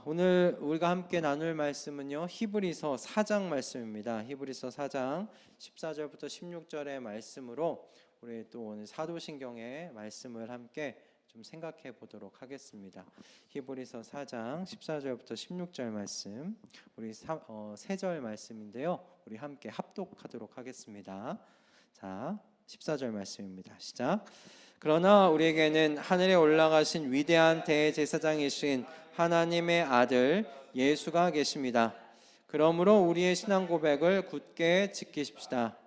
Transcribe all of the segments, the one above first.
오늘 우리가 함께 나눌 말씀은요, 히브리서 4장 말씀입니다. 히브리서 4장 14절부터 16절의 말씀으로 우리 또 오늘 사도신경의 말씀을 함께 좀 생각해 보도록 하겠습니다. 히브리서 4장 14절부터 16절 말씀, 우리 3절 말씀인데요, 우리 함께 합독하도록 하겠습니다. 자, 14절 말씀입니다. 시작. 그러나 우리에게는 하늘에 올라가신 위대한 대제사장이신 하나님의 아들 예수가 계십니다. 그러므로 우리의 신앙 고백을 굳게 지키십시다.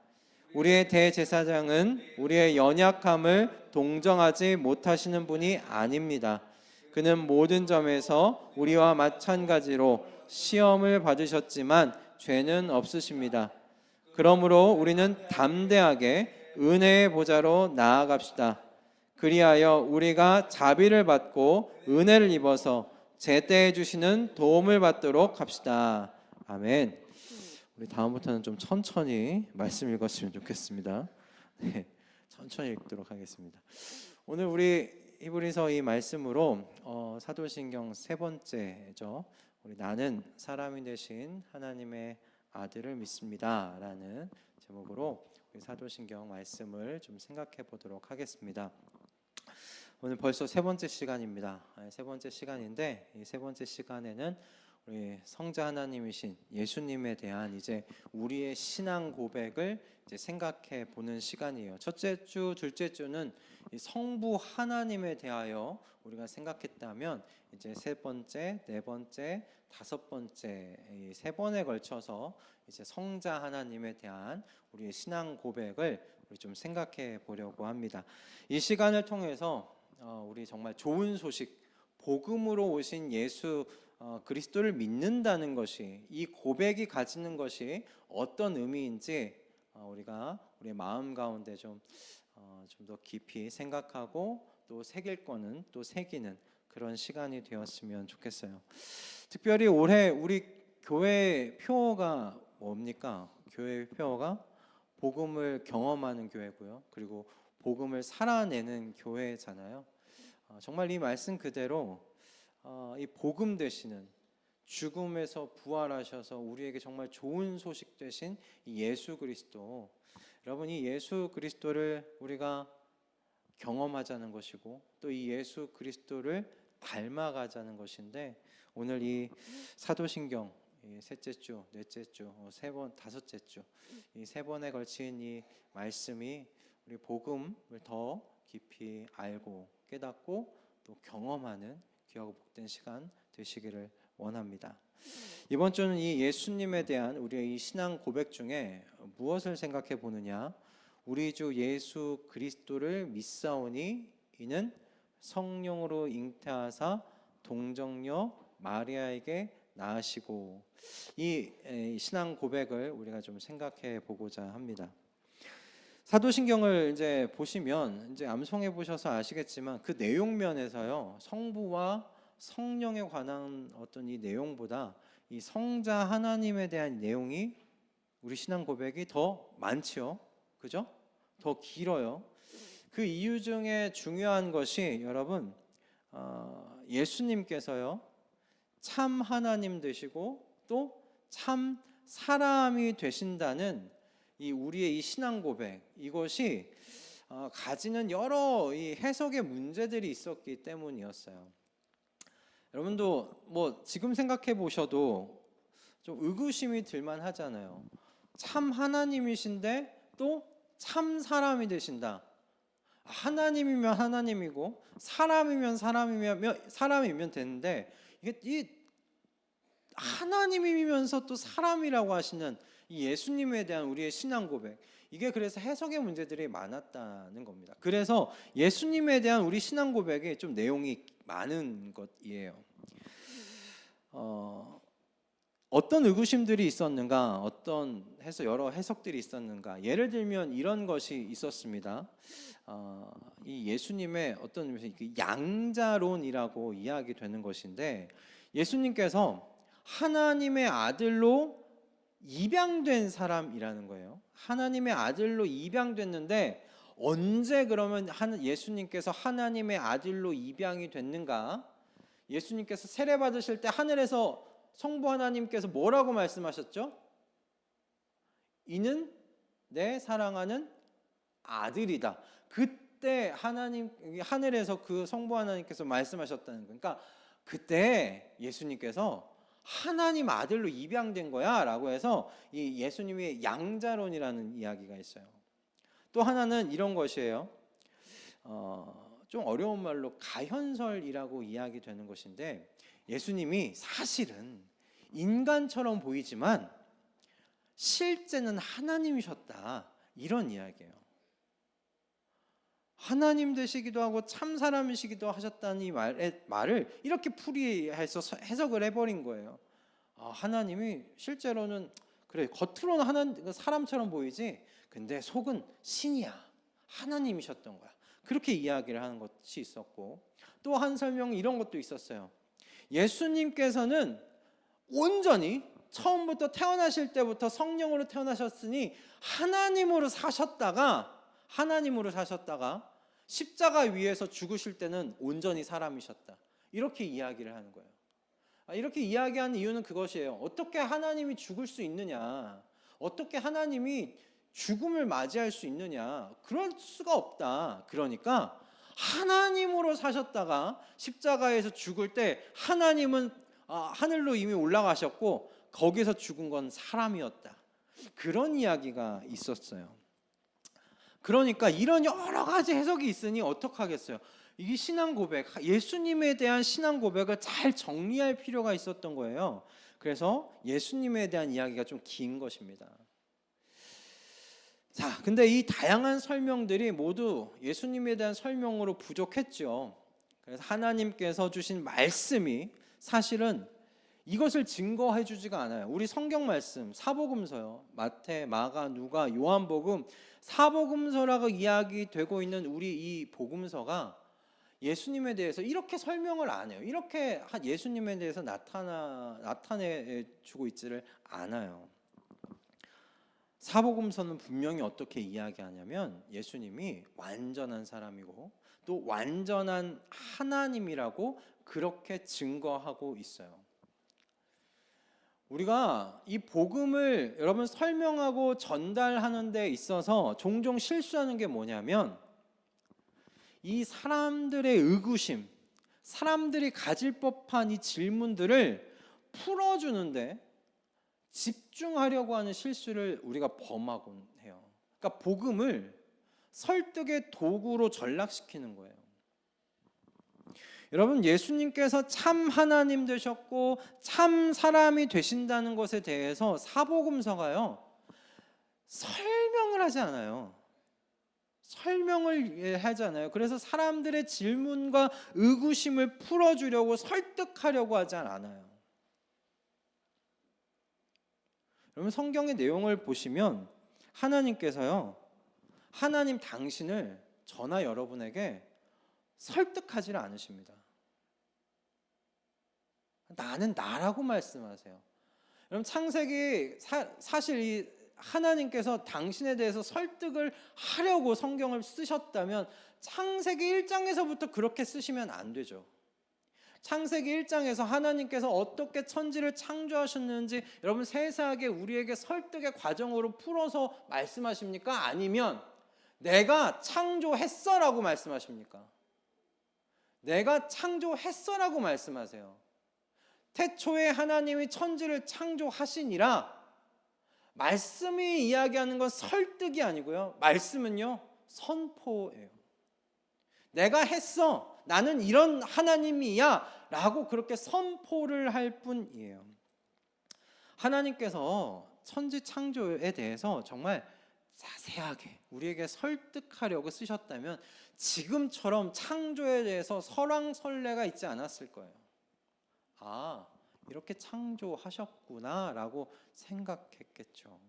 우리의 대제사장은 우리의 연약함을 동정하지 못하시는 분이 아닙니다. 그는 모든 점에서 우리와 마찬가지로 시험을 받으셨지만 죄는 없으십니다. 그러므로 우리는 담대하게 은혜의 보좌로 나아갑시다. 그리하여 우리가 자비를 받고 은혜를 입어서 제때에 주시는 도움을 받도록 합시다. 아멘. 우리 다음부터는 좀 천천히 말씀 읽었으면 좋겠습니다. 네, 천천히 읽도록 하겠습니다. 오늘 우리 히브리서 이 말씀으로 사도신경 세 번째죠. 우리 나는 사람이 되신 하나님의 아들을 믿습니다 라는 제목으로 우리 사도신경 말씀을 좀 생각해 보도록 하겠습니다. 오늘 벌써 세 번째 시간입니다. 세 번째 시간인데 이 세 번째 시간에는 우리 성자 하나님이신 예수님에 대한 이제 우리의 신앙 고백을 이제 생각해 보는 시간이에요. 첫째 주, 둘째 주는 이 성부 하나님에 대하여 우리가 생각했다면 이제 세 번째, 네 번째, 다섯 번째 이 세 번에 걸쳐서 이제 성자 하나님에 대한 우리의 신앙 고백을 우리 좀 생각해 보려고 합니다. 이 시간을 통해서 우리 정말 좋은 소식, 복음으로 오신 예수 그리스도를 믿는다는 것이, 이 고백이 가지는 것이 어떤 의미인지 우리가 우리의 마음 가운데 좀 더 깊이 생각하고 또 새길 거는 또 새기는 그런 시간이 되었으면 좋겠어요. 특별히 올해 우리 교회 표어가 뭡니까? 교회 표어가 복음을 경험하는 교회고요. 그리고 복음을 살아내는 교회잖아요. 정말 이 말씀 그대로 이 복음 되시는, 죽음에서 부활하셔서 우리에게 정말 좋은 소식 되신 이 예수 그리스도, 여러분 이 예수 그리스도를 우리가 경험하자는 것이고 또 이 예수 그리스도를 닮아가자는 것인데, 오늘 이 사도신경 이 셋째 주, 넷째 주, 세 번, 다섯째 주 이 세 번에 걸친 이 말씀이 우리 복음을 더 깊이 알고 깨닫고 또 경험하는 귀하고 복된 시간 되시기를 원합니다. 이번 주는 이 예수님에 대한 우리의 이 신앙 고백 중에 무엇을 생각해 보느냐? 우리 주 예수 그리스도를 믿사오니 이는 성령으로 잉태하사 동정녀 마리아에게 낳으시고, 이 신앙 고백을 우리가 좀 생각해 보고자 합니다. 사도신경을 이제 보시면 이제 암송해 보셔서 아시겠지만 그 내용면에서요, 성부와 성령에 관한 어떤 이 내용보다 이 성자 하나님에 대한 내용이, 우리 신앙 고백이 더 많지요, 그죠? 더 길어요. 그 이유 중에 중요한 것이 여러분, 예수님께서요 참 하나님 되시고 또 참 사람이 되신다는 이 우리의 이 신앙 고백, 이것이 가지는 여러 이 해석의 문제들이 있었기 때문이었어요. 여러분도 뭐 지금 생각해 보셔도 좀 의구심이 들만 하잖아요. 참 하나님이신데 또 참 사람이 되신다. 하나님이면 하나님이고 사람이면 사람이면 되는데, 이게 이 하나님이면서 또 사람이라고 하시는 이 예수님에 대한 우리의 신앙 고백, 이게 그래서 해석의 문제들이 많았다는 겁니다. 그래서 예수님에 대한 우리 신앙 고백이 좀 내용이 많은 것이에요. 어떤 의구심들이 있었는가, 어떤 여러 해석들이 있었는가. 예를 들면 이런 것이 있었습니다. 이 예수님의 어떤 의미에서 양자론이라고 이야기되는 것인데, 예수님께서 하나님의 아들로 입양된 사람이라는 거예요. 하나님의 아들로 입양됐는데 언제 그러면 예수님께서 하나님의 아들로 입양이 됐는가? 예수님께서 세례 받으실 때 하늘에서 성부 하나님께서 뭐라고 말씀하셨죠? 이는 내 사랑하는 아들이다. 그때 하늘에서 그 성부 하나님께서 말씀하셨다는 거예요. 그러니까 그때 예수님께서 하나님 아들로 입양된 거야 라고 해서 이 예수님의 양자론이라는 이야기가 있어요. 또 하나는 이런 것이에요. 좀 어려운 말로 가현설이라고 이야기되는 것인데, 예수님이 사실은 인간처럼 보이지만 실제는 하나님이셨다, 이런 이야기예요. 하나님 되시기도 하고 참 사람이시기도 하셨다는 이 말을 이렇게 풀이해서 해석을 해버린 거예요. 하나님이 실제로는 그래, 겉으로는 사람처럼 보이지 근데 속은 신이야, 하나님이셨던 거야, 그렇게 이야기를 하는 것이 있었고, 또 한 설명은 이런 것도 있었어요. 예수님께서는 온전히 처음부터 태어나실 때부터 성령으로 태어나셨으니 하나님으로 사셨다가 십자가 위에서 죽으실 때는 온전히 사람이셨다, 이렇게 이야기를 하는 거예요. 이렇게 이야기하는 이유는 그것이에요. 어떻게 하나님이 죽을 수 있느냐, 어떻게 하나님이 죽음을 맞이할 수 있느냐, 그럴 수가 없다. 그러니까 하나님으로 사셨다가 십자가에서 죽을 때 하나님은 하늘로 이미 올라가셨고 거기서 죽은 건 사람이었다, 그런 이야기가 있었어요. 그러니까 이런 여러 가지 해석이 있으니 어떡하겠어요. 이게 신앙 고백, 예수님에 대한 신앙 고백을 잘 정리할 필요가 있었던 거예요. 그래서 예수님에 대한 이야기가 좀 긴 것입니다. 자, 근데 이 다양한 설명들이 모두 예수님에 대한 설명으로 부족했죠. 그래서 하나님께서 주신 말씀이 사실은 이것을 증거해 주지가 않아요. 우리 성경 말씀, 사복음서요. 마태, 마가, 누가, 요한복음, 사복음서라고 이야기되고 있는 우리 이 복음서가 예수님에 대해서 이렇게 설명을 안 해요. 이렇게 예수님에 대해서 나타내 주고 있지를 않아요. 사복음서는 분명히 어떻게 이야기하냐면 예수님이 완전한 사람이고 또 완전한 하나님이라고 그렇게 증거하고 있어요. 우리가 이 복음을 여러분 설명하고 전달하는 데 있어서 종종 실수하는 게 뭐냐면, 이 사람들의 의구심, 사람들이 가질 법한 이 질문들을 풀어주는데 집중하려고 하는 실수를 우리가 범하곤 해요. 그러니까 복음을 설득의 도구로 전락시키는 거예요. 여러분, 예수님께서 참 하나님 되셨고 참 사람이 되신다는 것에 대해서 사복음서가요 설명을 하지 않아요. 설명을 하잖아요. 그래서 사람들의 질문과 의구심을 풀어주려고 설득하려고 하지 않아요. 여러분, 성경의 내용을 보시면 하나님께서요, 하나님 당신을 저나 여러분에게 설득하지를 않으십니다. 나는 나라고 말씀하세요. 여러분, 창세기 사실 이 하나님께서 당신에 대해서 설득을 하려고 성경을 쓰셨다면 창세기 1장에서부터 그렇게 쓰시면 안 되죠. 창세기 1장에서 하나님께서 어떻게 천지를 창조하셨는지 여러분 세세하게 우리에게 설득의 과정으로 풀어서 말씀하십니까? 아니면 내가 창조했어라고 말씀하십니까? 내가 창조했어라고 말씀하세요. 태초에 하나님이 천지를 창조하시니라. 말씀이 이야기하는 건 설득이 아니고요, 말씀은요 선포예요. 내가 했어, 나는 이런 하나님이야 라고 그렇게 선포를 할 뿐이에요. 하나님께서 천지 창조에 대해서 정말 자세하게 우리에게 설득하려고 쓰셨다면 지금처럼 창조에 대해서 설왕설래가 있지 않았을 거예요. 이렇게 창조하셨구나 라고 생각했겠죠.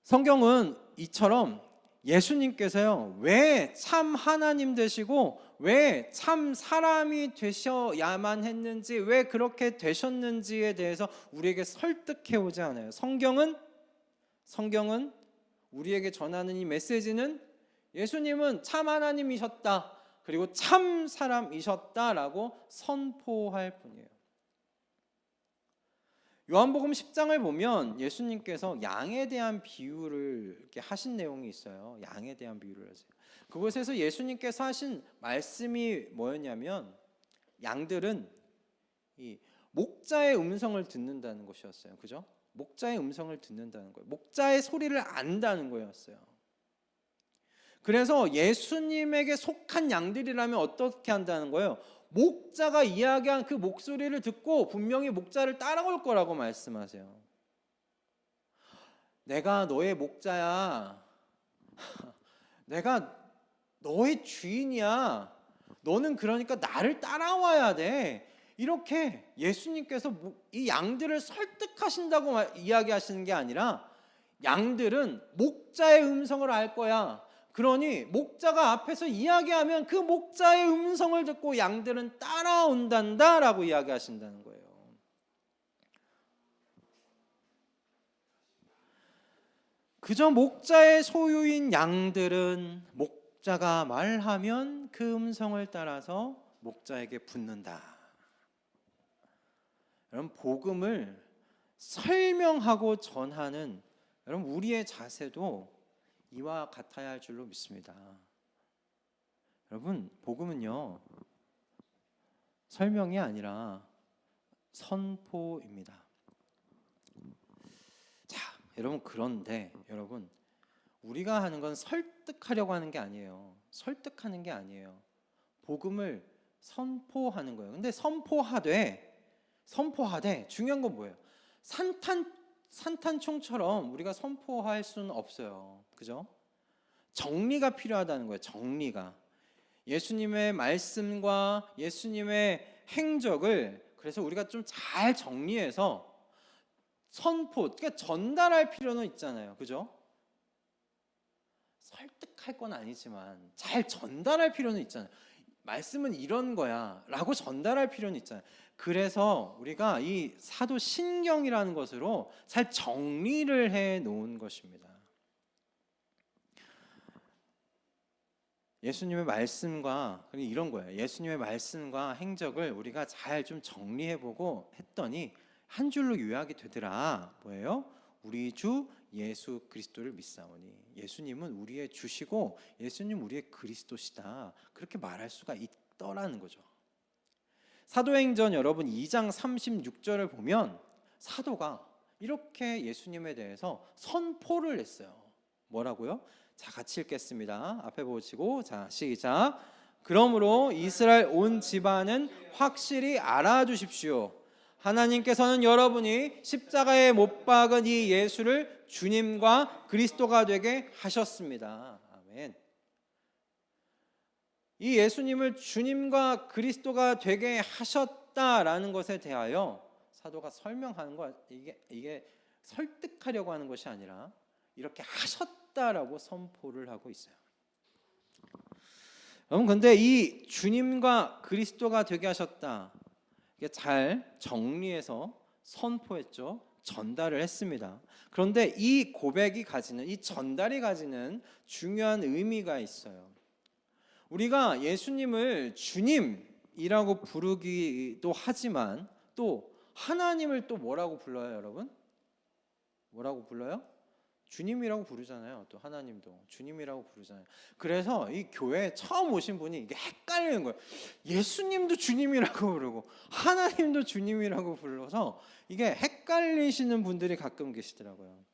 성경은 이처럼 예수님께서요 왜 참 하나님 되시고 왜 참 사람이 되셔야만 했는지, 왜 그렇게 되셨는지에 대해서 우리에게 설득해 오지 않아요. 성경은 우리에게 전하는 이 메시지는 예수님은 참 하나님이셨다, 그리고 참 사람이셨다라고 선포할 뿐이에요. 요한복음 10장을 보면 예수님께서 양에 대한 비유를 이렇게 하신 내용이 있어요. 양에 대한 비유를 하세요. 그곳에서 예수님께서 하신 말씀이 뭐였냐면 양들은 이 목자의 음성을 듣는다는 것이었어요. 그죠? 목자의 음성을 듣는다는 거예요. 목자의 소리를 안다는 거였어요. 그래서 예수님에게 속한 양들이라면 어떻게 한다는 거예요? 목자가 이야기한 그 목소리를 듣고 분명히 목자를 따라올 거라고 말씀하세요. 내가 너의 목자야. 내가 너의 주인이야. 너는 그러니까 나를 따라와야 돼. 이렇게 예수님께서 이 양들을 설득하신다고 이야기하시는 게 아니라 양들은 목자의 음성을 알 거야. 그러니 목자가 앞에서 이야기하면 그 목자의 음성을 듣고 양들은 따라온단다 라고 이야기하신다는 거예요. 그저 목자의 소유인 양들은 목자가 말하면 그 음성을 따라서 목자에게 붙는다. 여러분, 복음을 설명하고 전하는 여러분 우리의 자세도 이와 같아야 할 줄로 믿습니다. 여러분, 복음은요 설명이 아니라 선포입니다. 자, 여러분, 그런데 여러분, 우리가 하는 건 설득하려고 하는 게 아니에요. 설득하는 게 아니에요. 복음을 선포하는 거예요. 근데 선포하되 중요한 건 뭐예요? 산탄총처럼 우리가 선포할 수는 없어요. 그죠? 정리가 필요하다는 거예요. 정리가. 예수님의 말씀과 예수님의 행적을 그래서 우리가 좀 잘 정리해서 그러니까 전달할 필요는 있잖아요. 그죠? 설득할 건 아니지만 잘 전달할 필요는 있잖아요. 말씀은 이런 거야 라고 전달할 필요는 있잖아요. 그래서 우리가 이 사도신경이라는 것으로 잘 정리를 해 놓은 것입니다. 예수님의 말씀과 이런 거예요. 예수님의 말씀과 행적을 우리가 잘 좀 정리해 보고 했더니 한 줄로 요약이 되더라. 뭐예요? 우리 주 예수 그리스도를 믿사오니. 예수님은 우리의 주시고 예수님 우리의 그리스도시다. 그렇게 말할 수가 있더라는 거죠. 사도행전 여러분 2장 36절을 보면 사도가 이렇게 예수님에 대해서 선포를 했어요. 뭐라고요? 자, 같이 읽겠습니다. 앞에 보시고, 자, 시작. 그러므로 이스라엘 온 집안은 확실히 알아주십시오. 하나님께서는 여러분이 십자가에 못 박은 이 예수를 주님과 그리스도가 되게 하셨습니다. 아멘. 이 예수님을 주님과 그리스도가 되게 하셨다라는 것에 대하여 사도가 설명하는 거, 이게 설득하려고 하는 것이 아니라 이렇게 하셨다라고 선포를 하고 있어요. 여러분, 근데 이 주님과 그리스도가 되게 하셨다, 이게 잘 정리해서 선포했죠. 전달을 했습니다. 그런데 이 고백이 가지는, 이 전달이 가지는 중요한 의미가 있어요. 우리가 예수님을 주님이라고 부르기도 하지만 또 하나님을 또 뭐라고 불러요, 여러분? 뭐라고 불러요? 주님이라고 부르잖아요. 또 하나님도 주님이라고 부르잖아요. 그래서 이 교회에 처음 오신 분이 이게 헷갈리는 거예요. 예수님도 주님이라고 부르고 하나님도 주님이라고 불러서 이게 헷갈리시는 분들이 가끔 계시더라고요.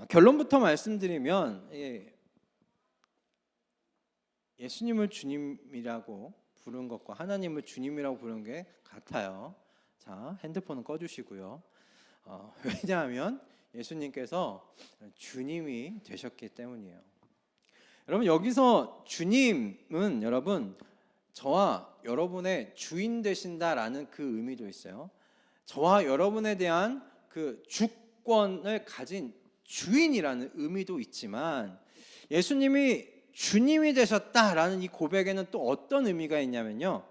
결론부터 말씀드리면 예수님을 주님이라고 부른 것과 하나님을 주님이라고 부르는 게 같아요. 자, 핸드폰은 꺼주시고요. 왜냐하면 예수님께서 주님이 되셨기 때문이에요. 여러분, 여기서 주님은 여러분 저와 여러분의 주인 되신다라는 그 의미도 있어요. 저와 여러분에 대한 그 주권을 가진 주인이라는 의미도 있지만 예수님이 주님이 되셨다라는 이 고백에는 또 어떤 의미가 있냐면요,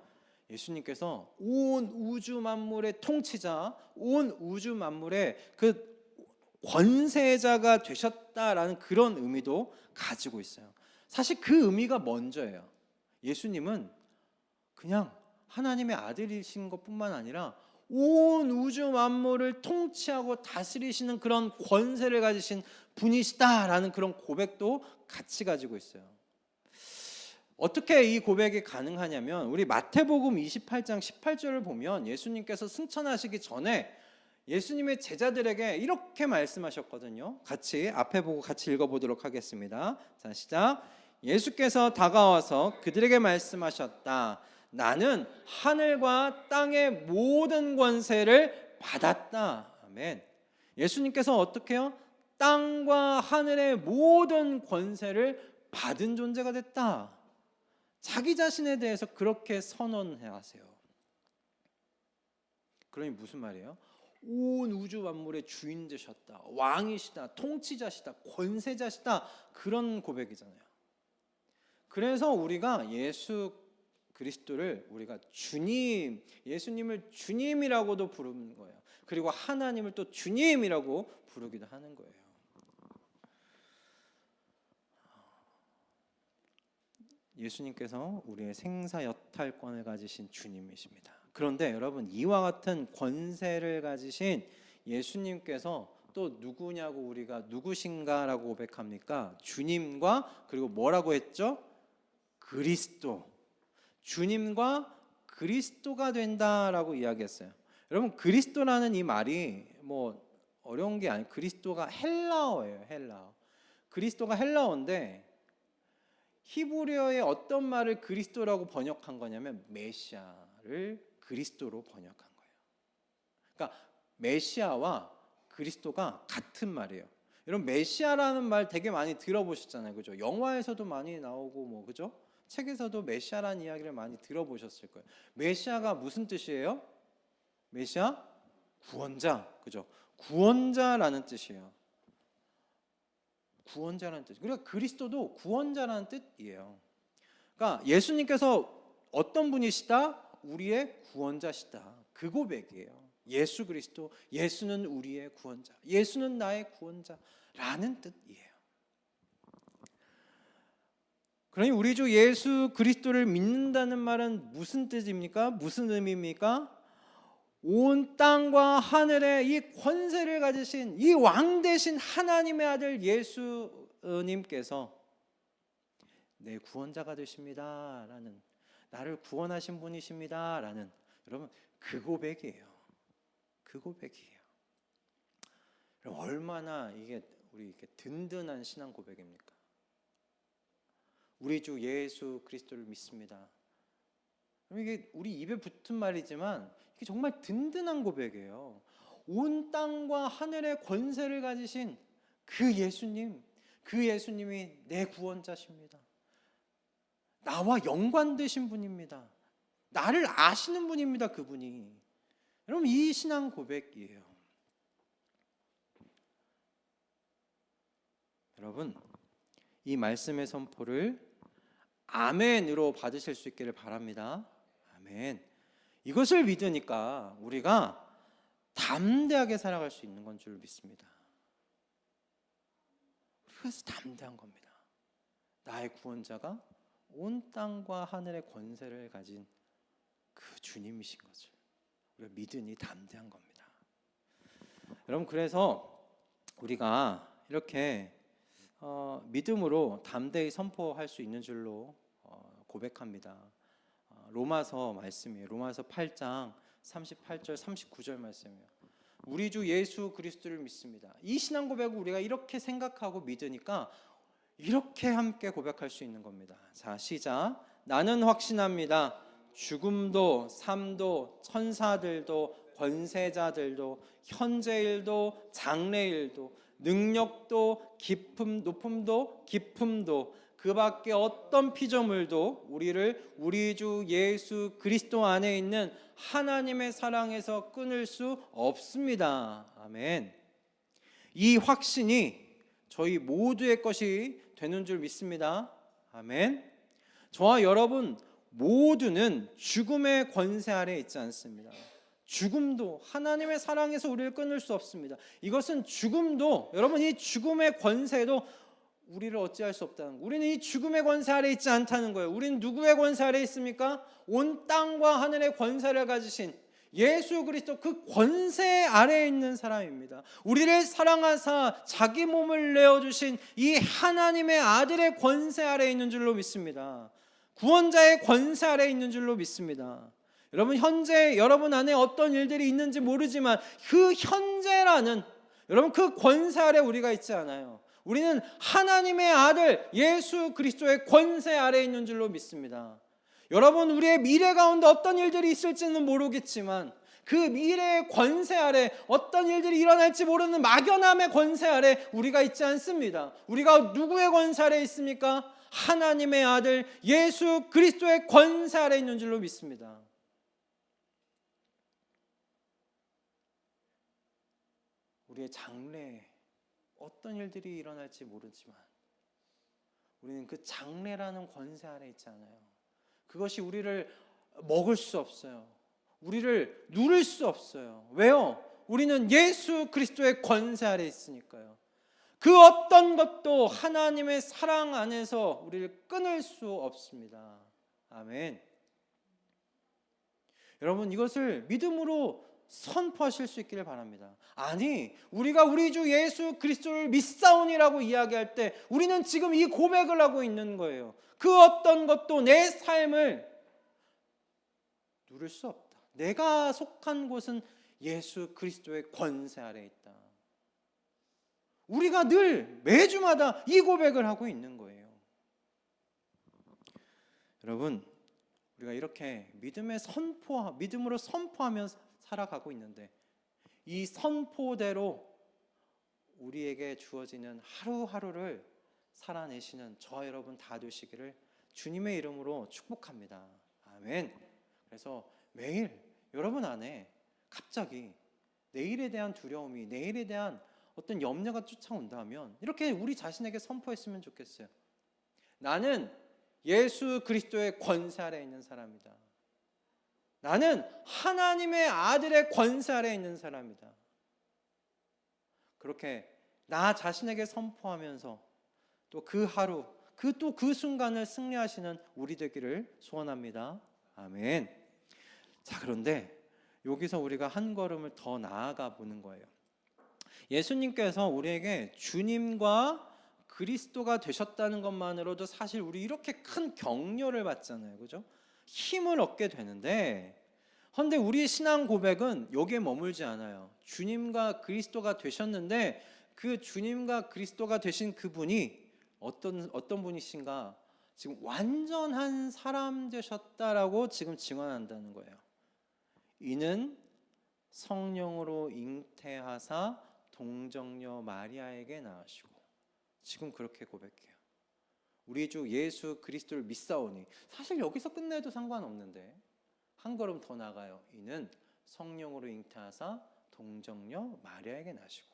예수님께서 온 우주 만물의 통치자, 온 우주 만물의 그 권세자가 되셨다라는 그런 의미도 가지고 있어요. 사실 그 의미가 먼저예요. 예수님은 그냥 하나님의 아들이신 것뿐만 아니라 온 우주 만물을 통치하고 다스리시는 그런 권세를 가지신 분이시다라는 그런 고백도 같이 가지고 있어요. 어떻게 이 고백이 가능하냐면 우리 마태복음 28장 18절을 보면 예수님께서 승천하시기 전에 예수님의 제자들에게 이렇게 말씀하셨거든요. 같이 앞에 보고 같이 읽어보도록 하겠습니다. 자, 시작. 예수께서 다가와서 그들에게 말씀하셨다. 나는 하늘과 땅의 모든 권세를 받았다. 아멘. 예수님께서 어떻게 해요? 땅과 하늘의 모든 권세를 받은 존재가 됐다. 자기 자신에 대해서 그렇게 선언하세요. 그러니 무슨 말이에요? 온 우주 만물의 주인 되셨다. 왕이시다. 통치자시다. 권세자시다. 그런 고백이잖아요. 그래서 우리가 예수 그리스도를 우리가 주님, 예수님을 주님이라고도 부르는 거예요. 그리고 하나님을 또 주님이라고 부르기도 하는 거예요. 예수님께서 우리의 생사여탈권을 가지신 주님이십니다. 그런데 여러분, 이와 같은 권세를 가지신 예수님께서 또 누구냐고 우리가 누구신가라고 고백합니까? 주님과 그리고 뭐라고 했죠? 그리스도. 주님과 그리스도가 된다라고 이야기했어요. 여러분, 그리스도라는 이 말이 뭐 어려운 게 아니에요. 그리스도가 헬라어예요. 헬라어. 그리스도가 헬라어인데 히브리어의 어떤 말을 그리스도라고 번역한 거냐면 메시아를 그리스도로 번역한 거예요. 그러니까 메시아와 그리스도가 같은 말이에요. 여러분, 메시아라는 말 되게 많이 들어보셨잖아요. 그죠? 영화에서도 많이 나오고 뭐 그죠? 책에서도 메시아라는 이야기를 많이 들어보셨을 거예요. 메시아가 무슨 뜻이에요? 메시아? 구원자. 그죠? 구원자라는 뜻이에요. 구원자라는 뜻. 그러니까 그리스도도 구원자라는 뜻이에요. 그러니까 예수님께서 어떤 분이시다? 우리의 구원자시다. 그 고백이에요. 예수 그리스도, 예수는 우리의 구원자, 예수는 나의 구원자라는 뜻이에요. 그러니 우리 주 예수 그리스도를 믿는다는 말은 무슨 뜻입니까? 무슨 의미입니까? 온 땅과 하늘의 이 권세를 가지신 이 왕 대신 하나님의 아들 예수님께서 내 구원자가 되십니다 라는, 나를 구원하신 분이십니다 라는, 여러분, 그 고백이에요. 그 고백이에요. 얼마나 이게 우리 이렇게 든든한 신앙 고백입니까? 우리 주 예수 그리스도를 믿습니다. 이게 우리 입에 붙은 말이지만 이게 정말 든든한 고백이에요. 온 땅과 하늘의 권세를 가지신 그 예수님, 그 예수님이 내 구원자십니다. 나와 연관되신 분입니다. 나를 아시는 분입니다. 그분이. 여러분, 이 신앙 고백이에요. 여러분, 이 말씀의 선포를 아멘으로 받으실 수 있기를 바랍니다. 아멘. 이것을 믿으니까 우리가 담대하게 살아갈 수 있는 건 줄 믿습니다. 그래서 담대한 겁니다. 나의 구원자가 온 땅과 하늘의 권세를 가진 그 주님이신 것을 우리가 믿으니 담대한 겁니다. 여러분, 그래서 우리가 이렇게 믿음으로 담대히 선포할 수 있는 줄로 고백합니다. 로마서 말씀이에요. 로마서 8장 38절 39절 말씀이에요. 우리 주 예수 그리스도를 믿습니다. 이 신앙 고백을 우리가 이렇게 생각하고 믿으니까 이렇게 함께 고백할 수 있는 겁니다. 자, 시작. 나는 확신합니다. 죽음도 삶도 천사들도 권세자들도 현재일도 장래일도 능력도 높음도 깊음도 그 밖에 어떤 피조물도 우리를 우리 주 예수 그리스도 안에 있는 하나님의 사랑에서 끊을 수 없습니다. 아멘. 이 확신이 저희 모두의 것이 되는 줄 믿습니다. 아멘. 저와 여러분 모두는 죽음의 권세 아래 있지 않습니다. 죽음도 하나님의 사랑에서 우리를 끊을 수 없습니다. 이것은 죽음도, 여러분, 이 죽음의 권세도 우리를 어찌할 수 없다는 거. 우리는 이 죽음의 권세 아래 있지 않다는 거예요. 우리는 누구의 권세 아래 있습니까? 온 땅과 하늘의 권세를 가지신 예수 그리스도 그 권세 아래에 있는 사람입니다. 우리를 사랑하사 자기 몸을 내어주신 이 하나님의 아들의 권세 아래에 있는 줄로 믿습니다. 구원자의 권세 아래에 있는 줄로 믿습니다. 여러분, 현재 여러분 안에 어떤 일들이 있는지 모르지만 그 현재라는, 여러분, 그 권세 아래 우리가 있지 않아요. 우리는 하나님의 아들 예수 그리스도의 권세 아래에 있는 줄로 믿습니다. 여러분, 우리의 미래 가운데 어떤 일들이 있을지는 모르겠지만 그 미래의 권세 아래, 어떤 일들이 일어날지 모르는 막연함의 권세 아래 우리가 있지 않습니다. 우리가 누구의 권세 아래 있습니까? 하나님의 아들 예수 그리스도의 권세 아래 있는 줄로 믿습니다. 우리의 장래에 어떤 일들이 일어날지 모르지만 우리는 그 장래라는 권세 아래 있지 않아요. 그것이 우리를 먹을 수 없어요. 우리를 누를 수 없어요. 왜요? 우리는 예수 그리스도의 권세 아래 있으니까요. 그 어떤 것도 하나님의 사랑 안에서 우리를 끊을 수 없습니다. 아멘. 여러분, 이것을 믿음으로 선포하실 수 있기를 바랍니다. 아니, 우리가 우리 주 예수 그리스도를 믿사오니라고 이야기할 때 우리는 지금 이 고백을 하고 있는 거예요. 그 어떤 것도 내 삶을 누를 수 없다. 내가 속한 곳은 예수 그리스도의 권세 아래 있다. 우리가 늘 매주마다 이 고백을 하고 있는 거예요. 여러분, 우리가 이렇게 믿음으로 선포하며 살아가고 있는데 이 선포대로 우리에게 주어지는 하루하루를 살아내시는 저와 여러분 다 되시기를 주님의 이름으로 축복합니다. 아멘. 그래서 매일 여러분 안에 갑자기 내일에 대한 두려움이, 내일에 대한 어떤 염려가 쫓아온다면 이렇게 우리 자신에게 선포했으면 좋겠어요. 나는 예수 그리스도의 권세 아래 있는 사람이다. 나는 하나님의 아들의 권세 아래 있는 사람이다. 그렇게 나 자신에게 선포하면서 또 그 하루, 그 순간을 승리하시는 우리 되기를 소원합니다. 아멘. 자, 그런데 여기서 우리가 한 걸음을 더 나아가 보는 거예요. 예수님께서 우리에게 주님과 그리스도가 되셨다는 것만으로도 사실 우리 이렇게 큰 격려를 받잖아요. 그죠? 힘을 얻게 되는데, 그런데 우리의 신앙 고백은 여기에 머물지 않아요. 주님과 그리스도가 되셨는데 그 주님과 그리스도가 되신 그분이 어떤 분이신가? 지금 완전한 사람 되셨다라고 지금 증언한다는 거예요. 이는 성령으로 잉태하사 동정녀 마리아에게 낳으시고, 지금 그렇게 고백해요. 우리 주 예수 그리스도를 믿사오니, 사실 여기서 끝내도 상관없는데 한 걸음 더 나가요. 이는 성령으로 잉태하사 동정녀 마리아에게 낳으시고.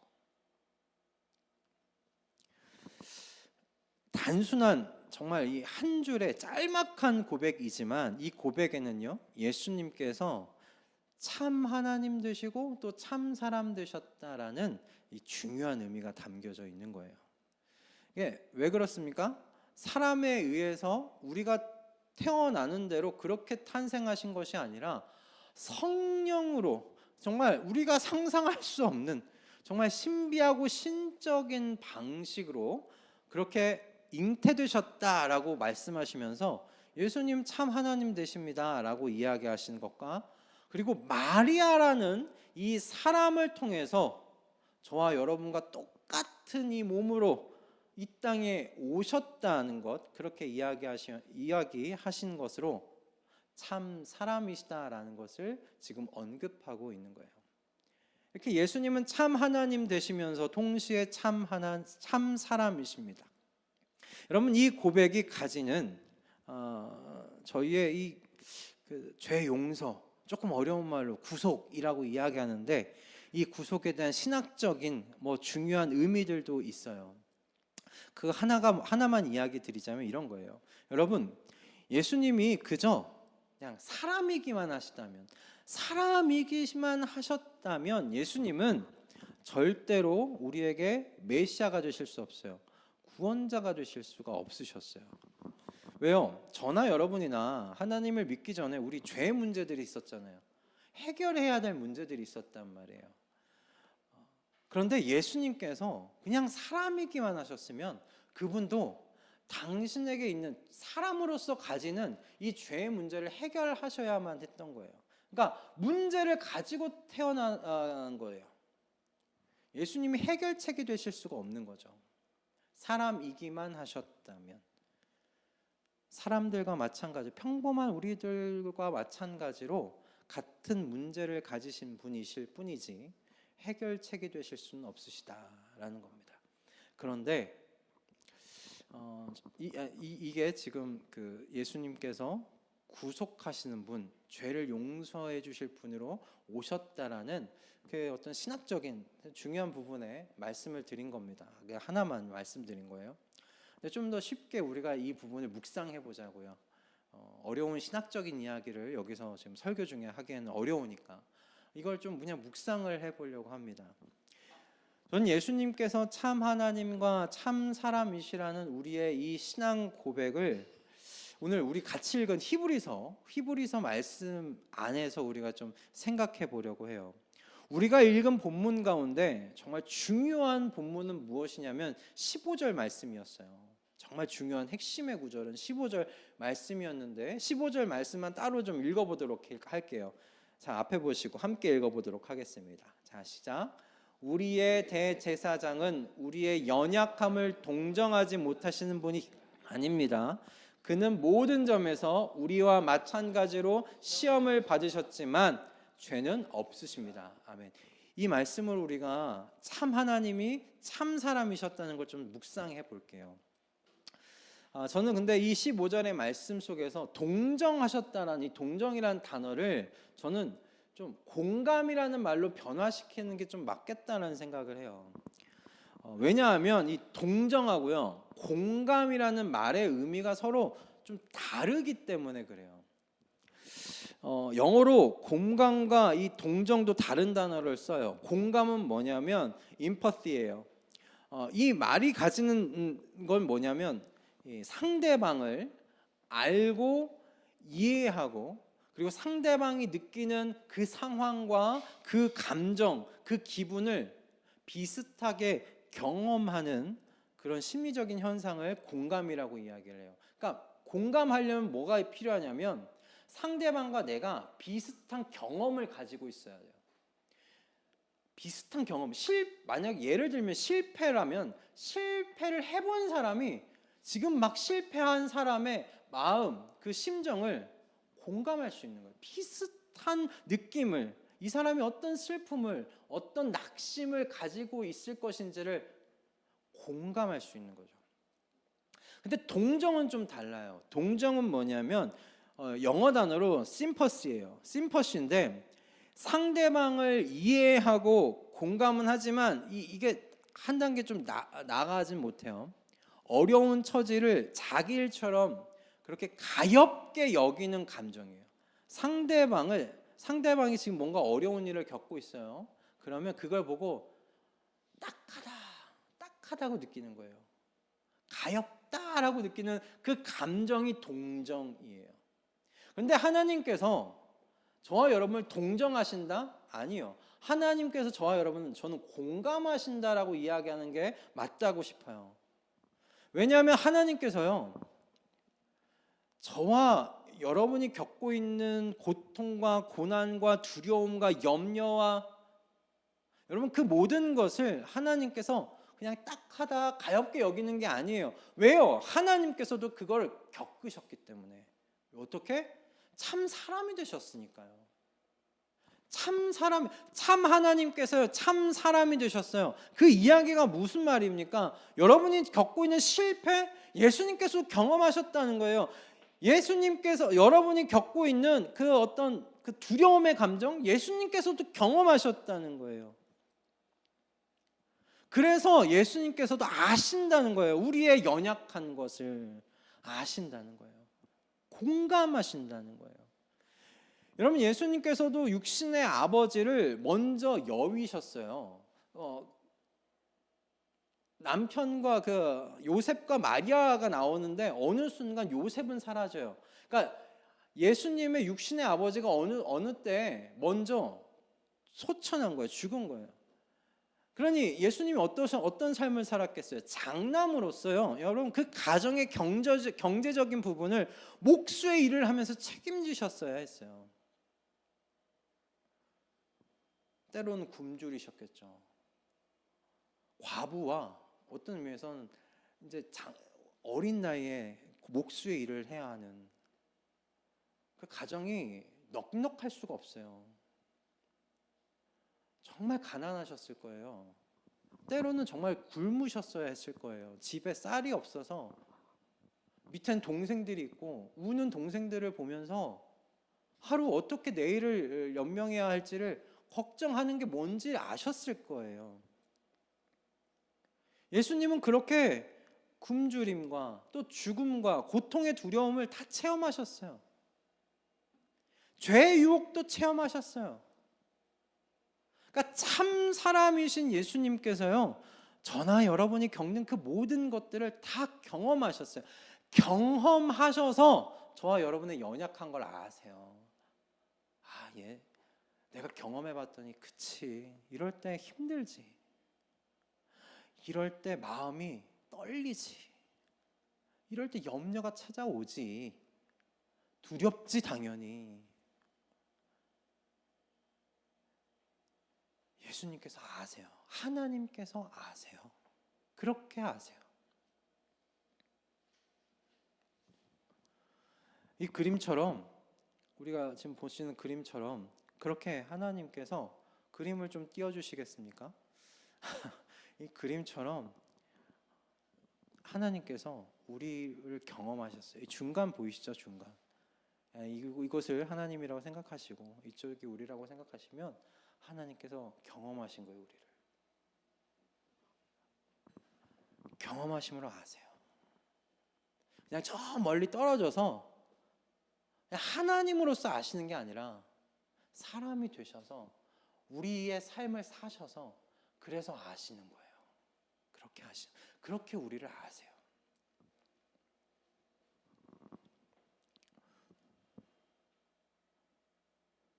단순한 정말 이 한 줄의 짤막한 고백이지만 이 고백에는요, 예수님께서 참 하나님 되시고 또 참 사람 되셨다라는 이 중요한 의미가 담겨져 있는 거예요. 이게 왜 그렇습니까? 사람에 의해서 우리가 태어나는 대로 그렇게 탄생하신 것이 아니라 성령으로, 정말 우리가 상상할 수 없는 정말 신비하고 신적인 방식으로 그렇게 잉태되셨다라고 말씀하시면서 예수님 참 하나님 되십니다라고 이야기하시는 것과, 그리고 마리아라는 이 사람을 통해서 저와 여러분과 똑같은 이 몸으로 이 땅에 오셨다는 것, 그렇게 이야기하신 것으로 참 사람이시다라는 것을 지금 언급하고 있는 거예요. 이렇게 예수님은 참 하나님 되시면서 동시에 참 사람이십니다. 여러분, 이 고백이 가지는 저희의 이 죄 용서, 조금 어려운 말로 구속이라고 이야기하는데, 이 구속에 대한 신학적인 중요한 의미들도 있어요. 그 하나만 이야기 드리자면 이런 거예요. 여러분, 예수님이 그저 그냥 사람이기만 하셨다면 예수님은 절대로 우리에게 메시아가 되실 수 없어요. 구원자가 되실 수가 없으셨어요. 왜요? 저나 여러분이나 하나님을 믿기 전에 우리 죄 문제들이 있었잖아요. 해결해야 될 문제들이 있었단 말이에요. 그런데 예수님께서 그냥 사람이기만 하셨으면 그분도 당신에게 있는 사람으로서 가지는 이 죄의 문제를 해결하셔야만 했던 거예요. 그러니까 문제를 가지고 태어난 거예요. 예수님이 해결책이 되실 수가 없는 거죠. 사람이기만 하셨다면. 사람들과 마찬가지, 평범한 우리들과 마찬가지로 같은 문제를 가지신 분이실 뿐이지 해결책이 되실 수는 없으시다라는 겁니다. 그런데 이게 지금 그 예수님께서 구속하시는 분, 죄를 용서해 주실 분으로 오셨다라는 그 어떤 신학적인 중요한 부분에 말씀을 드린 겁니다. 하나만 말씀드린 거예요. 근데 좀 더 쉽게 우리가 이 부분을 묵상해 보자고요. 어려운 신학적인 이야기를 여기서 지금 설교 중에 하기에는 어려우니까 이걸 좀 그냥 묵상을 해보려고 합니다. 전 예수님께서 참 하나님과 참 사람이시라는 우리의 이 신앙 고백을 오늘 우리 같이 읽은 히브리서 말씀 안에서 우리가 좀 생각해 보려고 해요. 우리가 읽은 본문 가운데 정말 중요한 본문은 무엇이냐면 15절 말씀이었어요. 정말 중요한 핵심의 구절은 15절 말씀이었는데 15절 말씀만 따로 좀 읽어보도록 할게요. 자, 앞에 보시고 함께 읽어보도록 하겠습니다. 자, 시작. 우리의 대제사장은 우리의 연약함을 동정하지 못하시는 분이 아닙니다. 그는 모든 점에서 우리와 마찬가지로 시험을 받으셨지만 죄는 없으십니다. 아멘. 이 말씀을 우리가 참 하나님이 참 사람이셨다는 걸 좀 묵상해 볼게요. 저는 근데 이 15절의 말씀 속에서 동정하셨다는 이 동정이라는 단어를 저는 좀 공감이라는 말로 변화시키는 게 좀 맞겠다는 생각을 해요. 왜냐하면 이 동정하고요 공감이라는 말의 의미가 서로 좀 다르기 때문에 그래요. 영어로 공감과 이 동정도 다른 단어를 써요. 공감은 뭐냐면 empathy예요. 이 말이 가지는 건 뭐냐면 상대방을 알고 이해하고 그리고 상대방이 느끼는 그 상황과 그 감정, 그 기분을 비슷하게 경험하는 그런 심리적인 현상을 공감이라고 이야기를 해요. 그러니까 공감하려면 뭐가 필요하냐면 상대방과 내가 비슷한 경험을 가지고 있어야 돼요. 비슷한 경험. 만약 예를 들면 실패라면 실패를 해본 사람이 지금 막 실패한 사람의 마음, 그 심정을 공감할 수 있는 거예요. 비슷한 느낌을, 이 사람이 어떤 슬픔을, 어떤 낙심을 가지고 있을 것인지를 공감할 수 있는 거죠. 근데 동정은 좀 달라요. 동정은 뭐냐면 영어 단어로 sympathy예요. sympathy인데 상대방을 이해하고 공감은 하지만 이게 한 단계 좀 나아가진 못해요. 어려운 처지를 자기 일처럼 그렇게 가엾게 여기는 감정이에요. 상대방이 지금 뭔가 어려운 일을 겪고 있어요. 그러면 그걸 보고 딱하다고 느끼는 거예요. 가엾다라고 느끼는 그 감정이 동정이에요. 그런데 하나님께서 저와 여러분을 동정하신다? 아니요. 하나님께서 저와 여러분은 저는 공감하신다라고 이야기하는 게 맞다고 싶어요. 왜냐하면 하나님께서요 저와 여러분이 겪고 있는 고통과 고난과 두려움과 염려와 여러분 그 모든 것을 하나님께서 그냥 딱하다 가엾게 여기는 게 아니에요. 왜요? 하나님께서도 그걸 겪으셨기 때문에. 어떻게? 참 사람이 되셨으니까요. 참 하나님께서요 참 사람이 되셨어요. 그 이야기가 무슨 말입니까? 여러분이 겪고 있는 실패 예수님께서 경험하셨다는 거예요. 예수님께서 여러분이 겪고 있는 그 어떤 그 두려움의 감정 예수님께서도 경험하셨다는 거예요. 그래서 예수님께서도 아신다는 거예요. 우리의 연약한 것을 아신다는 거예요. 공감하신다는 거예요. 여러분 예수님께서도 육신의 아버지를 먼저 여위셨어요. 남편과 그 요셉과 마리아가 나오는데 어느 순간 요셉은 사라져요. 그러니까 예수님의 육신의 아버지가 어느 때 먼저 소천한 거예요. 죽은 거예요. 그러니 예수님이 어떤 삶을 살았겠어요? 장남으로서요. 여러분 그 가정의 경제적인 부분을 목수의 일을 하면서 책임지셨어야 했어요. 때로는 굶주리셨겠죠. 과부와 어떤 의미에서는 이제 어린 나이에 목수의 일을 해야 하는 그 가정이 넉넉할 수가 없어요. 정말 가난하셨을 거예요. 때로는 정말 굶으셨어야 했을 거예요. 집에 쌀이 없어서 밑엔 동생들이 있고 우는 동생들을 보면서 하루 어떻게 내일을 연명해야 할지를 걱정하는 게 뭔지 아셨을 거예요. 예수님은 그렇게 굶주림과 또 죽음과 고통의 두려움을 다 체험하셨어요. 죄의 유혹도 체험하셨어요. 그러니까 참 사람이신 예수님께서요, 저나 여러분이 겪는 그 모든 것들을 다 경험하셨어요. 경험하셔서 저와 여러분의 연약한 걸 아세요. 아, 예, 내가 경험해봤더니 그치, 이럴 때 힘들지, 이럴 때 마음이 떨리지, 이럴 때 염려가 찾아오지, 두렵지 당연히. 예수님께서 아세요. 하나님께서 아세요. 그렇게 아세요. 이 그림처럼, 우리가 지금 보시는 그림처럼 그렇게 하나님께서 그림을 좀 띄워주시겠습니까? 이 그림처럼 하나님께서 우리를 경험하셨어요. 이 중간 보이시죠? 중간. 이것을 하나님이라고 생각하시고 이쪽이 우리라고 생각하시면 하나님께서 경험하신 거예요. 우리를 경험하심으로 아세요. 그냥 저 멀리 떨어져서 그냥 하나님으로서 아시는 게 아니라 사람이 되셔서 우리의 삶을 사셔서 그래서 아시는 거예요. 그렇게 우리를 아세요.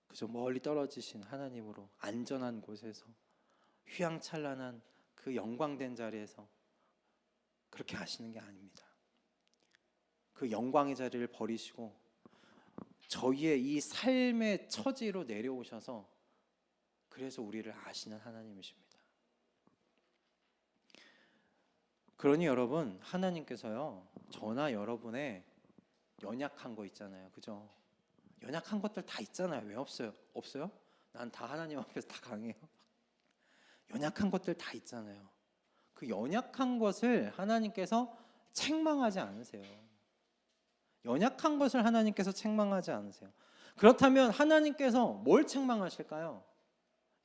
그저 멀리 떨어지신 하나님으로 안전한 곳에서 휘황찬란한 그 영광된 자리에서 그렇게 하시는 게 아닙니다. 그 영광의 자리를 버리시고 저희의 이 삶의 처지로 내려오셔서 그래서 우리를 아시는 하나님이십니다. 그러니 여러분, 하나님께서요, 저나 여러분의 연약한 거 있잖아요. 그죠? 연약한 것들 다 있잖아요. 왜 없어요? 없어요? 난 다 하나님 앞에서 다 강해요. 연약한 것들 다 있잖아요. 그 연약한 것을 하나님께서 책망하지 않으세요. 연약한 것을 하나님께서 책망하지 않으세요. 그렇다면 하나님께서 뭘 책망하실까요?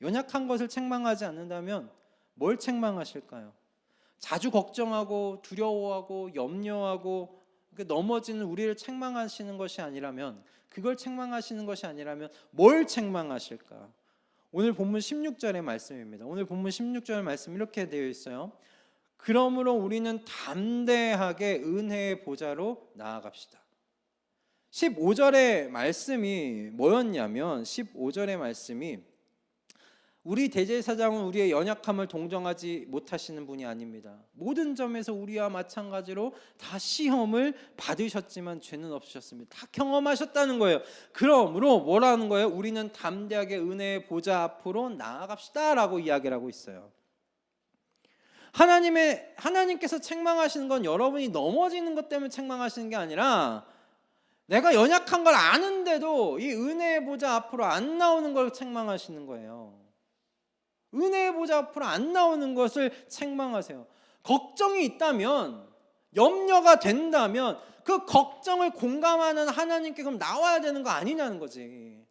연약한 것을 책망하지 않는다면 뭘 책망하실까요? 자주 걱정하고 두려워하고 염려하고 넘어지는 우리를 책망하시는 것이 아니라면, 그걸 책망하시는 것이 아니라면 뭘 책망하실까? 오늘 본문 16절의 말씀입니다. 오늘 본문 16절 말씀 이렇게 되어 있어요. 그러므로 우리는 담대하게 은혜의 보좌로 나아갑시다. 15절의 말씀이 뭐였냐면, 15절의 말씀이 우리 대제사장은 우리의 연약함을 동정하지 못하시는 분이 아닙니다. 모든 점에서 우리와 마찬가지로 다 시험을 받으셨지만 죄는 없으셨습니다. 다 경험하셨다는 거예요. 그러므로 뭐라는 거예요? 우리는 담대하게 은혜의 보좌 앞으로 나아갑시다 라고 이야기를 하고 있어요. 하나님께서 책망하시는 건 여러분이 넘어지는 것 때문에 책망하시는 게 아니라 내가 연약한 걸 아는데도 이 은혜의 보좌 앞으로 안 나오는 걸 책망하시는 거예요. 은혜의 보좌 앞으로 안 나오는 것을 책망하세요. 걱정이 있다면, 염려가 된다면 그 걱정을 공감하는 하나님께 그럼 나와야 되는 거 아니냐는 거지.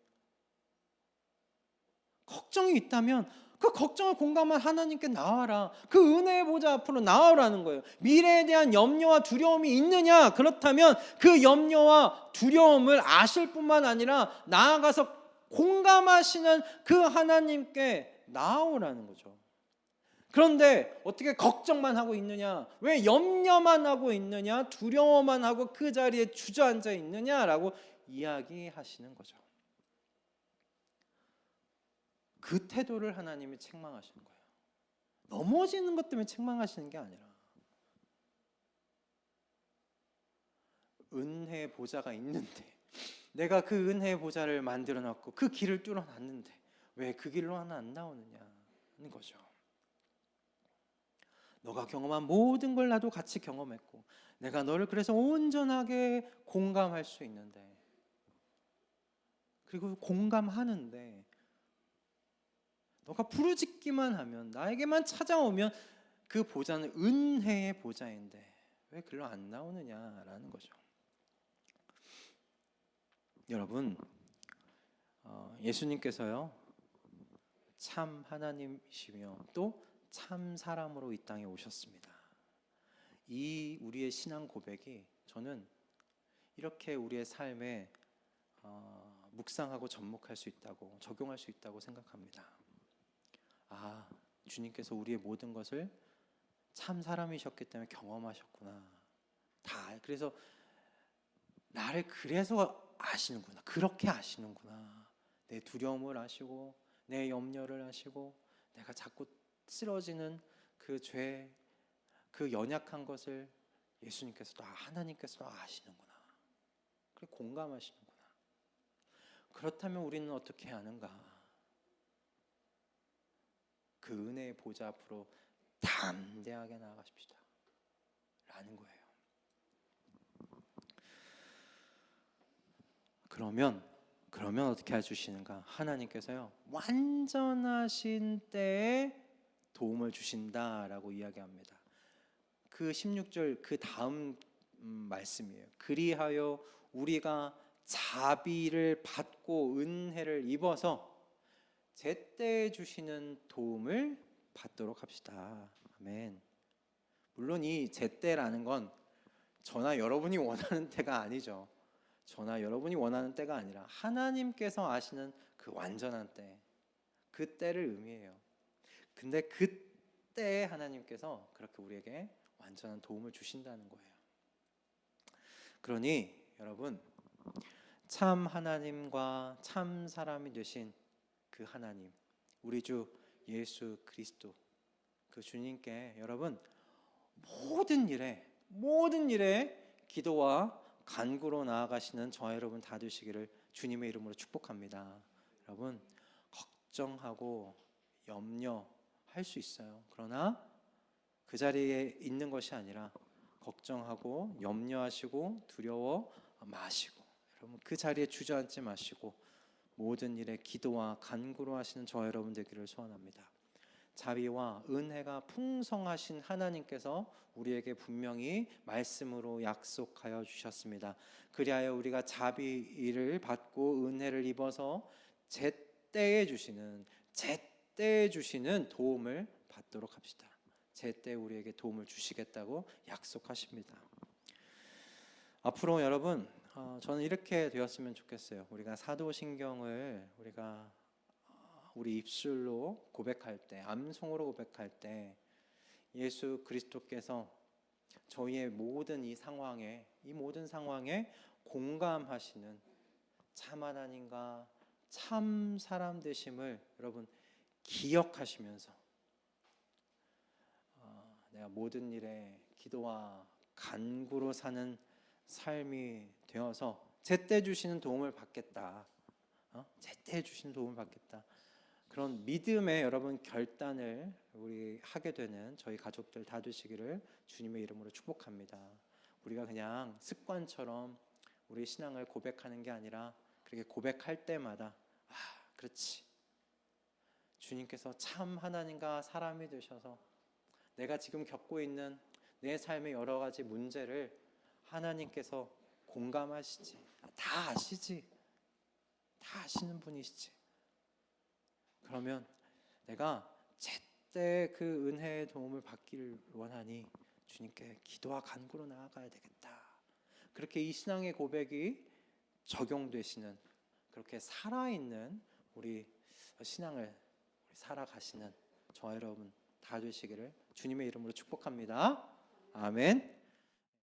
걱정이 있다면 그 걱정을 공감한 하나님께 나와라. 그 은혜의 보좌 앞으로 나오라는 거예요. 미래에 대한 염려와 두려움이 있느냐? 그렇다면 그 염려와 두려움을 아실 뿐만 아니라 나아가서 공감하시는 그 하나님께 나오라는 거죠. 그런데 어떻게 걱정만 하고 있느냐? 왜 염려만 하고 있느냐? 두려워만 하고 그 자리에 주저앉아 있느냐라고 이야기하시는 거죠. 그 태도를 하나님이 책망하시는 거예요. 넘어지는 것 때문에 책망하시는 게 아니라 은혜의 보좌가 있는데, 내가 그 은혜의 보좌를 만들어 놨고 그 길을 뚫어 놨는데 왜 그 길로 하나 안 나오느냐는 거죠. 너가 경험한 모든 걸 나도 같이 경험했고 내가 너를 그래서 온전하게 공감할 수 있는데, 그리고 공감하는데 너가 부르짖기만 하면, 나에게만 찾아오면 그 보좌는 은혜의 보좌인데 왜 글로 안 나오느냐라는 거죠. 여러분, 예수님께서요 참 하나님이시며 또 참 사람으로 이 땅에 오셨습니다. 이 우리의 신앙 고백이 저는 이렇게 우리의 삶에 묵상하고 접목할 수 있다고, 적용할 수 있다고 생각합니다. 아, 주님께서 우리의 모든 것을 참 사람이셨기 때문에 경험하셨구나. 다 그래서 나를 그래서 아시는구나. 그렇게 아시는구나. 내 두려움을 아시고 내 염려를 아시고 내가 자꾸 쓰러지는 그 죄, 그 연약한 것을 예수님께서도, 하나님께서도 아시는구나. 그래 공감하시는구나. 그렇다면 우리는 어떻게 하는가? 그 은혜의 보좌 앞으로 담대하게 나아가십시다 라는 거예요. 그러면 어떻게 해주시는가? 하나님께서요 완전하신 때에 도움을 주신다라고 이야기합니다. 그 16절 그 다음 말씀이에요. 그리하여 우리가 자비를 받고 은혜를 입어서 제때에 주시는 도움을 받도록 합시다. 아멘. 물론 이 제때라는 건 저나 여러분이 원하는 때가 아니죠. 저나 여러분이 원하는 때가 아니라 하나님께서 아시는 그 완전한 때, 그 때를 의미해요. 근데 그때에 하나님께서 그렇게 우리에게 완전한 도움을 주신다는 거예요. 그러니 여러분, 참 하나님과 참 사람이 되신 그 하나님, 우리 주 예수 그리스도, 그 주님께 여러분 모든 일에 기도와 간구로 나아가시는 저와 여러분 다 되시기를 주님의 이름으로 축복합니다. 여러분, 걱정하고 염려할 수 있어요. 그러나 그 자리에 있는 것이 아니라 걱정하고 염려하시고 두려워 마시고, 여러분 그 자리에 주저앉지 마시고 모든 일에 기도와 간구로 하시는 저와 여러분 되기를 소원합니다. 자비와 은혜가 풍성하신 하나님께서 우리에게 분명히 말씀으로 약속하여 주셨습니다. 그리하여 우리가 자비를 받고 은혜를 입어서 제때에 주시는 도움을 받도록 합시다. 제때 우리에게 도움을 주시겠다고 약속하십니다. 앞으로 여러분, 저는 이렇게 되었으면 좋겠어요. 우리가 사도신경을 우리 입술로 고백할 때, 암송으로 고백할 때 예수 그리스도께서 저희의 모든 모든 상황에 공감하시는 참 하나님과 참 사람 되심을 여러분 기억하시면서 내가 모든 일에 기도와 간구로 사는 삶이 되어서 제때 주시는 도움을 받겠다. 제때 주시는 도움을 받겠다. 그런 믿음의 여러분 결단을 우리 하게 되는 저희 가족들 다 되시기를 주님의 이름으로 축복합니다. 우리가 그냥 습관처럼 우리 신앙을 고백하는 게 아니라 그렇게 고백할 때마다 그렇지, 주님께서 참 하나님과 사람이 되셔서 내가 지금 겪고 있는 내 삶의 여러 가지 문제를 하나님께서 공감하시지, 다 아시지, 다 아시는 분이시지. 그러면 내가 제때 그 은혜의 도움을 받기를 원하니 주님께 기도와 간구로 나아가야 되겠다. 그렇게 이 신앙의 고백이 적용되시는, 그렇게 살아있는 우리 신앙을 살아가시는 저와 여러분 다 되시기를 주님의 이름으로 축복합니다. 아멘.